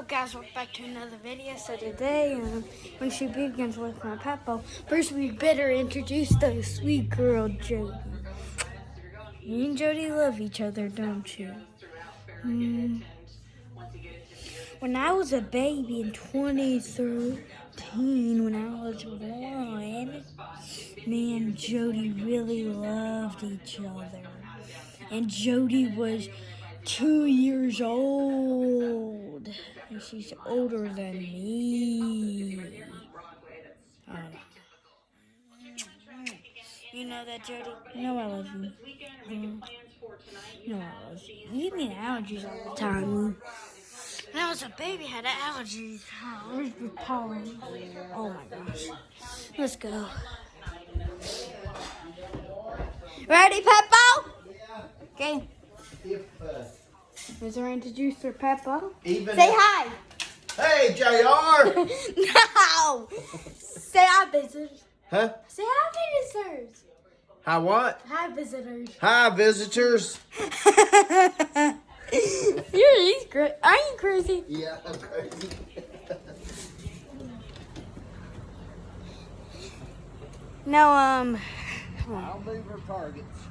Guys, welcome back to another video. So today, I'm going to shoot BB guns with my papaw. First, we better introduce the sweet girl, Jody. Me and Jody love each other, don't you? When I was a baby in 2013, when I was 1, me and Jody really loved each other. And Jody was 2 years old. And she's older than me. You know that, Jody? You know I love you. You know I love you. You give me allergies all the time. When I was a baby, I had allergies. Oh, where's the pollen? Oh my gosh. Let's go. Ready, Peppo? Okay. Is there introduce her, Peppo? Say hi. Hey, JR. No. Say hi, visitors. Huh? Say hi, visitors. Hi, what? Hi, visitors. Hi, visitors. He's crazy. Are you crazy? Yeah, I'm crazy. Now, I'll move her targets.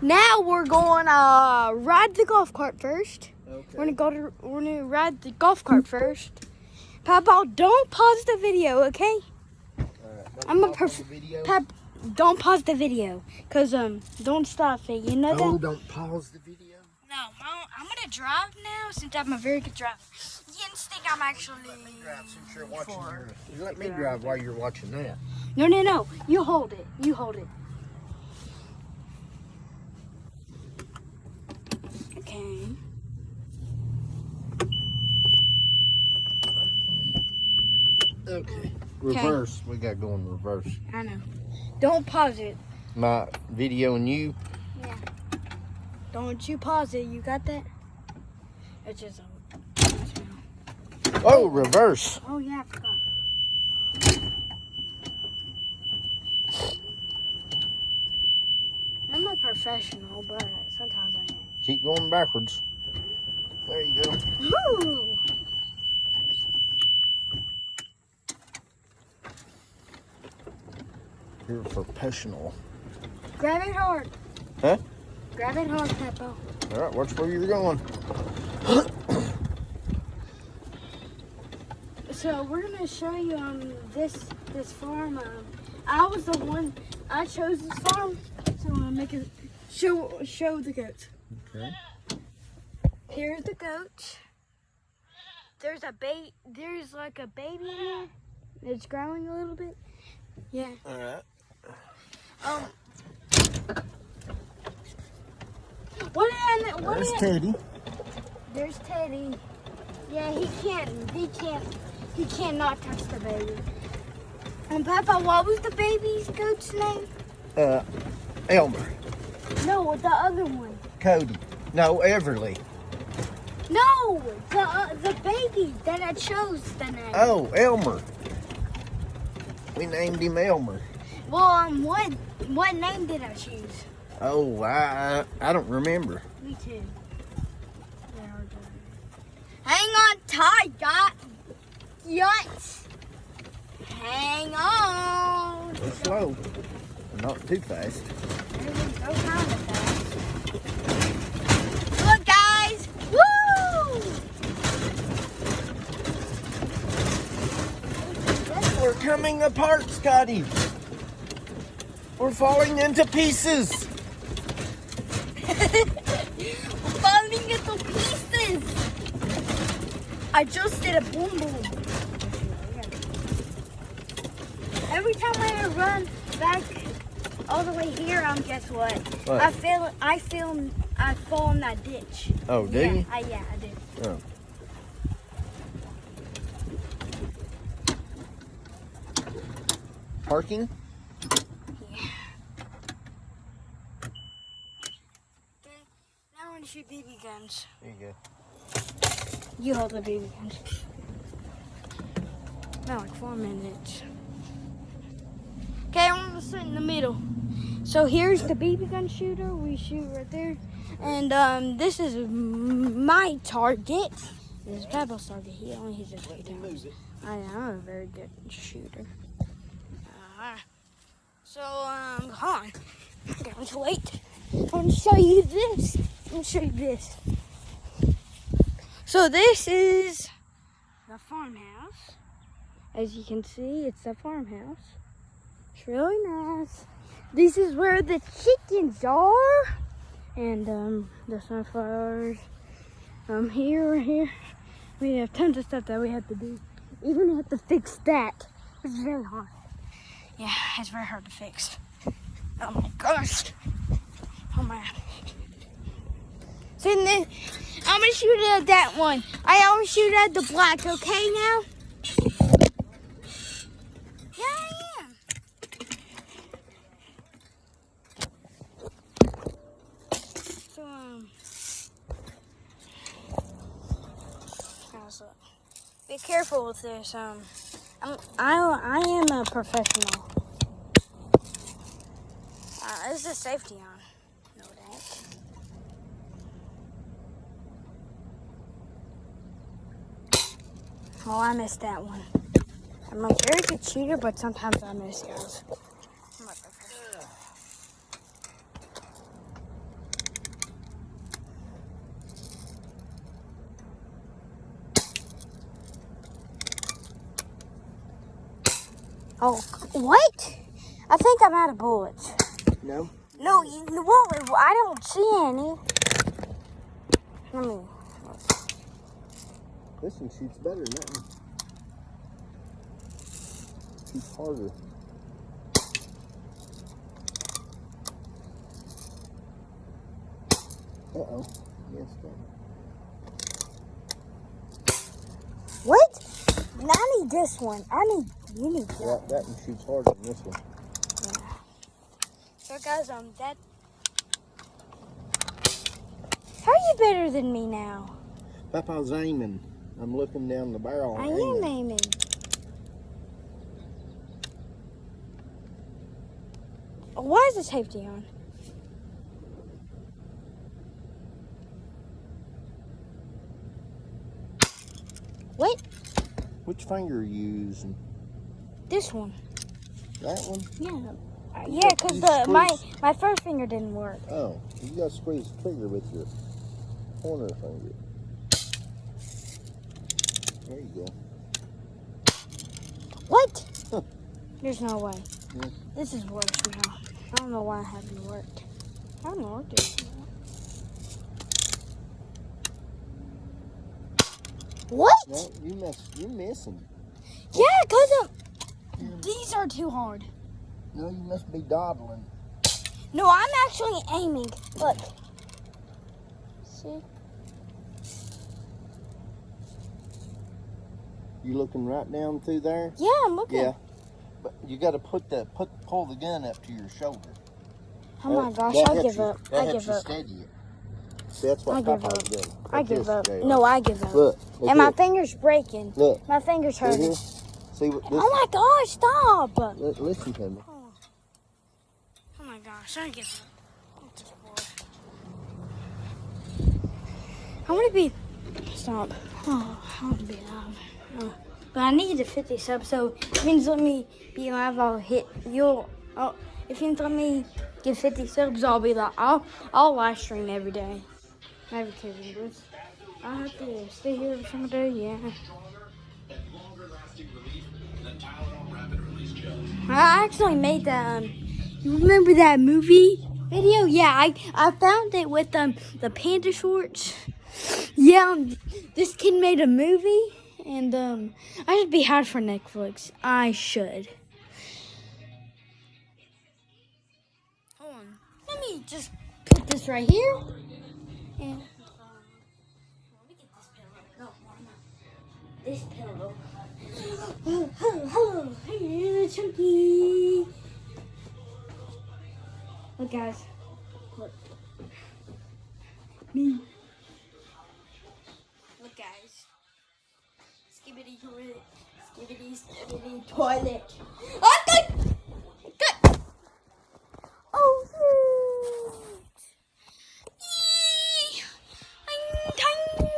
now we're going to ride the golf cart first. Okay. We're gonna ride the golf cart first. Papa, don't pause the video, okay? I'm a don't pause the video, cause don't stop it. You know that? Oh, don't pause the video. No, I'm gonna drive now since I'm a very good driver. You didn't think I'm actually. Let me drive since you're watching yours. You let me drive while you're watching that. No. You hold it. You hold it. Okay. Okay. Reverse. We got going reverse. I know. Don't pause it. My video and you. Yeah. Don't you pause it. You got that? It's just Oh, reverse. Oh yeah, I forgot. I'm a professional, but sometimes I am. Keep going backwards. There you go. Woo! You're a professional. Grab it hard. Huh? Grab it hard, Peppo. All right, watch where you're going. So we're gonna show you this farm. I was the one. I chose this farm, so I'm gonna make it show the goats. Okay. Here's the goats. There's like a baby in here. It's growing a little bit. Yeah. All right. What is Teddy. There's Teddy. Yeah, he cannot touch the baby. And Papa, what was the baby's goat's name? Elmer. No, the other one. Cody. No, Everly. No, the baby that I chose the name. Oh, Elmer. We named him Elmer. Well, what name did I choose? Oh, I don't remember. Me too. Hang on tight, Yuts. Hang on. Go slow. Not too fast. Go kind of fast. Look, guys. Woo! We're coming apart, Scotty. We're falling into pieces. Falling into pieces. I just did a boom boom. Every time I run back all the way here, guess what? What? I fall in that ditch. Oh, do Yeah, you? I do. Oh. Parking? Yeah. Okay, now I'm gonna shoot BB guns. There you go. You hold the BB guns. Now like 4 minutes. Okay, I'm gonna sit in the middle. So here's the BB gun shooter. We shoot right there. And this is my target. This papaw target, he only hits it 3 Let me times. move it. I'm a very good shooter. So, hold on. I'm going to wait. I'm going to show you this. I'm going to show you this. So this is the farmhouse. As you can see, it's the farmhouse. It's really nice. This is where the chickens are. And the sunflowers. Here. We have tons of stuff that we have to do. Even have to fix that. It's very hard. Yeah, it's very hard to fix. Oh my gosh. Oh my. So then, I'm gonna shoot at that one. I always shoot at the black, okay now? Yeah, I am. So, guys, look. Be careful with this. I am a professional. This is safety on. No doubt. Oh, I missed that one. I'm a very good shooter, but sometimes I miss, guys. I'm not professional. Oh, what? I think I'm out of bullets. No. No, what? I don't see any. Let me. This one shoots better than that one. Shoots harder. Uh-oh. Yes, What? I need this one. You need that. yeah, that one shoots harder than this one. Yeah. So guys, that. How are you better than me now? Papa's aiming. I'm looking down the barrel. I am aiming. Why is the safety on? What? Which finger are you using? This one. That one? Yeah. Yeah, because my first finger didn't work. Oh, you gotta squeeze the trigger with your corner finger. There you go. What? Huh. There's no way. Yeah. This is worse now. I don't know why it hasn't worked. I haven't worked it. What? No, you're missing. Yeah, because these are too hard. No, you must be dawdling. No, I'm actually aiming. Look. See? You looking right down through there? Yeah, I'm looking. Yeah. But you got to pull the gun up to your shoulder. Oh my gosh, I give up. I give up. Steady it. See, that's what I give Papa's up. doing. I Like give this, up. JR. No, I give up. Look And my here. finger's breaking. Look. My finger's See hurting. here? See what this? Oh my gosh, stop! Listen to me. Oh my gosh, I give up. I'm just bored. I want to be. Stop. Oh, I want to be live. Oh. But I need the 50 subs, so if you let me be live, I'll hit. If you let me get 50 subs, I'll be live. I'll live stream every day. Every 2 videos. I'll have to stay here for some day, yeah. I actually made that. You remember that movie video? Yeah, I found it with the panda shorts. Yeah, this kid made a movie, and I should be hired for Netflix. I should. Hold on. Let me just put this right here. And let me get this pillow. No, why not? This pillow. Hello. Hey, Chunky. Look, guys. Look. Me. Look, guys. Skibbity toilet. Skibbity toilet. Oh, good. Good. Oh, shoot. I'm tiny.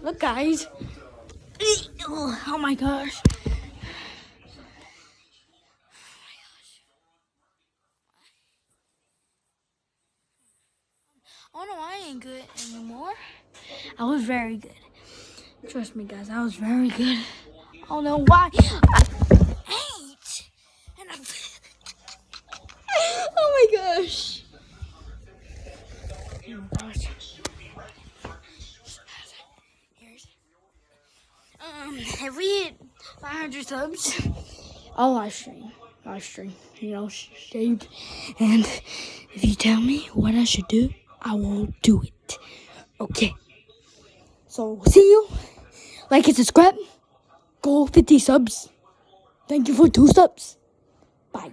Look, guys. Oh my gosh. Oh no, I ain't good anymore. I was very good. Trust me, guys, I was very good. I don't know why. I ate. And I'm... Oh my gosh. Oh my gosh. If we hit 500 subs, I'll live stream, you know, save. And if you tell me what I should do, I will do it. Okay. So, see you. Like and subscribe. Go 50 subs. Thank you for 2 subs. Bye.